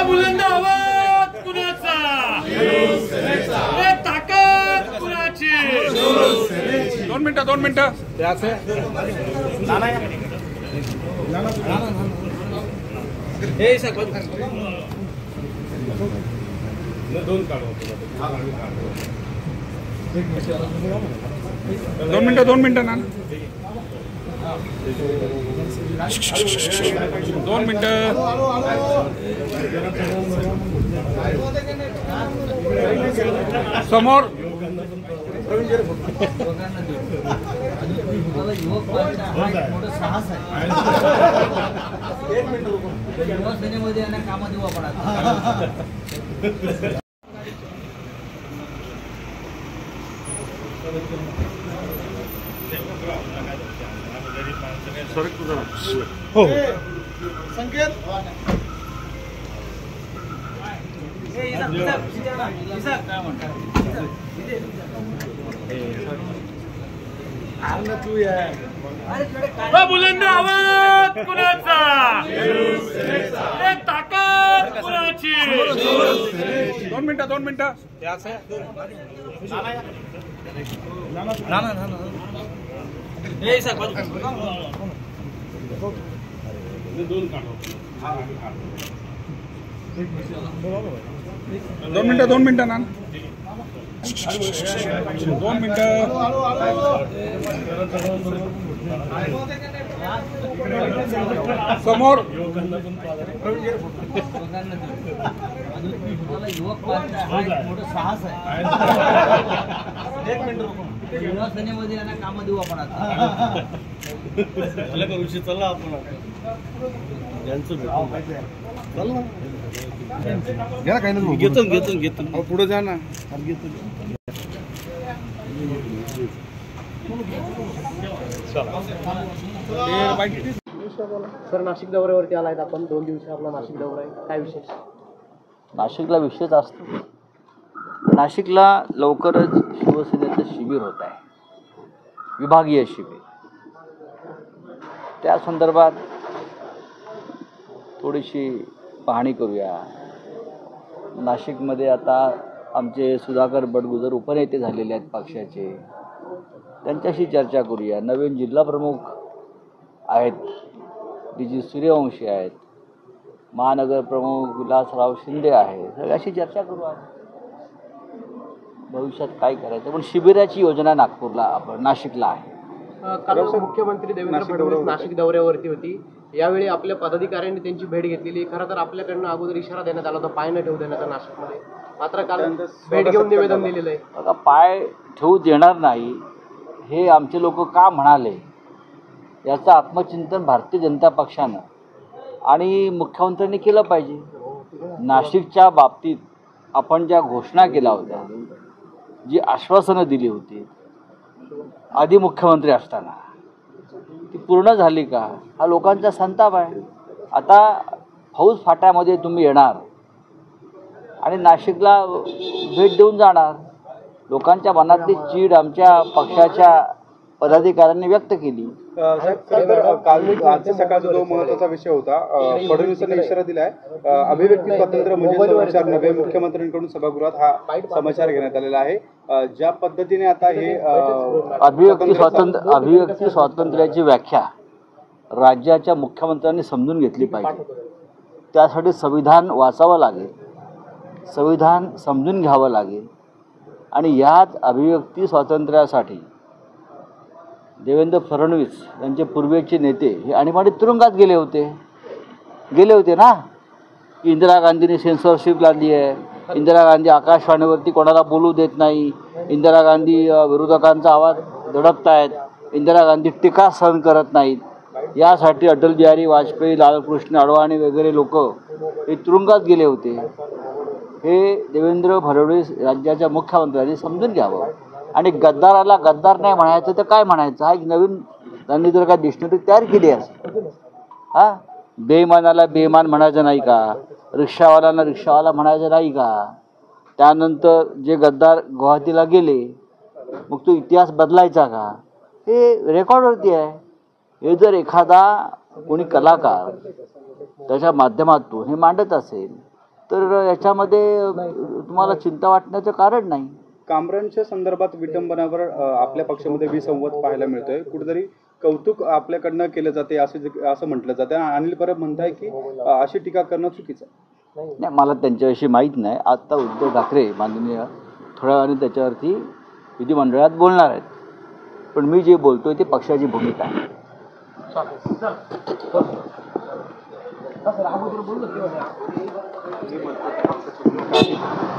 बुलंद आवाज कुणाचा, ताकद कुणाची. 2 मिनिटं 2 मिनिटं. दोन मिनिटं ना. 2 मिनिटं. समोर युवासेनेमध्ये कामं देऊ आपण. हो संकेत बुलंद आवाज कुणाचा, ताकद कुणाची. 2 मिनिटं 2 मिनिटं. दोन मिनिटं ना. 2 मिनिटं. समोर युवक मोठं साहस आहे. युवासेनेमध्ये कामं देऊ आपण. चला आपण घ्या काही नाही. घेतो पुढे जा ना. सर, नाशिक दौऱ्यावरती आलायत आपण. 2 दिवशी आपला नाशिक दौरा आहे, काय विशेष? नाशिकला विशेष असतो. नाशिकला लवकरच शिवसेनेचं शिबिर होत आहे, विभागीय शिबिर. त्या संदर्भात थोडीशी पाहणी करूया. नाशिकमध्ये आता आमचे सुधाकर बडगुजर उपनेते झालेले आहेत पक्षाचे, त्यांच्याशी चर्चा करूया. नवीन जिल्हा प्रमुख आहेत, डी सूर्यवंशी आहेत, महानगर प्रमुख विलासराव शिंदे आहे. सगळ्याशी चर्चा करू. भविष्यात काय करायचं, पण शिबिराची योजना नागपूरला नाशिकला आहे. काल मुख्यमंत्री देवेंद्र फडणवीस नाशिक दौऱ्यावरती होती. यावेळी आपल्या पदाधिकाऱ्यांनी त्यांची भेट घेतलेली. खरं तर आपल्याकडनं अगोदर इशारा देण्यात आला होता पाय न ठेवू देण्याचा नाशिकमध्ये, मात्र काल भेट घेऊन निवेदन दिलेलं आहे. आता पाय ठेवू देणार नाही हे आमचे लोक का म्हणाले, याचं आत्मचिंतन भारतीय जनता पक्षानं आणि मुख्यमंत्र्यांनी केलं पाहिजे. नाशिकच्या बाबतीत आपण ज्या घोषणा केल्या होत्या, जी आश्वासनं दिली होती आधी मुख्यमंत्री असताना, ती पूर्ण झाली का, हा लोकांचा संताप आहे. आता फौज फाट्यामध्ये तुम्ही येणार आणि नाशिकला भेट देऊन जाणार. लोकांच्या मनातली चीड आमच्या पक्षाच्या पदाधिकाऱ्यांनी व्यक्त केली. आजच्या सकाळचा जो महत्त्वाचा विषय होता, फडणवीसांनी इशारा दिलाय, अभिव्यक्ती स्वातंत्र्य म्हणजे समाचार नव्हे. मुख्यमंत्र्यांकडून सभागृहात हा समाचार घेण्यात आलेला आहे. ज्या पद्धतीने आता हे अभिव्यक्ती स्वातंत्र्याची व्याख्या राज्याच्या मुख्यमंत्र्यांनी समजून घेतली पाहिजे. त्यासाठी संविधान वाचावं लागेल, संविधान समजून घ्यावं लागेल. आणि यात अभिव्यक्ती स्वातंत्र्यासाठी देवेंद्र फडणवीस यांचे पूर्वीचे नेते हे आणीबाणीत तुरुंगात गेले होते ना. इंदिरा गांधींनी सेन्सॉरशिप लादली आहे. इंदिरा गांधी आकाशवाणीवरती कोणाला बोलू देत नाही. इंदिरा गांधी विरोधकांचा आवाज दडपतायत. इंदिरा गांधी टीका सहन करत नाहीत. यासाठी अटल बिहारी वाजपेयी, लालकृष्ण अडवाणी वगैरे लोक हे तुरुंगात गेले होते. हे देवेंद्र फडणवीस राज्याच्या मुख्यमंत्र्यांनी समजून घ्यावं. आणि गद्दाराला गद्दार नाही म्हणायचं तर काय म्हणायचं, हा एक नवीन त्यांनी जर का डिक्शनरी तयार केली असेल, हा, बेईमानाला बेईमान म्हणायचं नाही का, रिक्षावाल्याला रिक्षावाला म्हणायचं नाही का, त्यानंतर जे गद्दार गुवाहाटीला गेले मग तो इतिहास बदलायचा का, हे रेकॉर्डवरती आहे. हे जर एखादा कोणी कलाकार त्याच्या माध्यमातून हे मांडत असेल तर याच्यामध्ये तुम्हाला चिंता वाटण्याचं कारण नाही. कामरांच्या संदर्भात विटंबनावर आपल्या पक्षामध्ये विसंवाद पाहायला मिळतोय. कुठेतरी कौतुक आपल्याकडनं केलं जाते असं म्हटलं जातं. अनिल परब म्हणताय की अशी टीका करणं चुकीचं आहे. नाही, मला त्यांच्याविषयी माहीत नाही. आत्ता उद्धव ठाकरे माननीय थोड्या वेळाने त्याच्यावरती विधिमंडळात बोलणार आहेत, पण मी जे बोलतोय ते पक्षाची भूमिका आहे.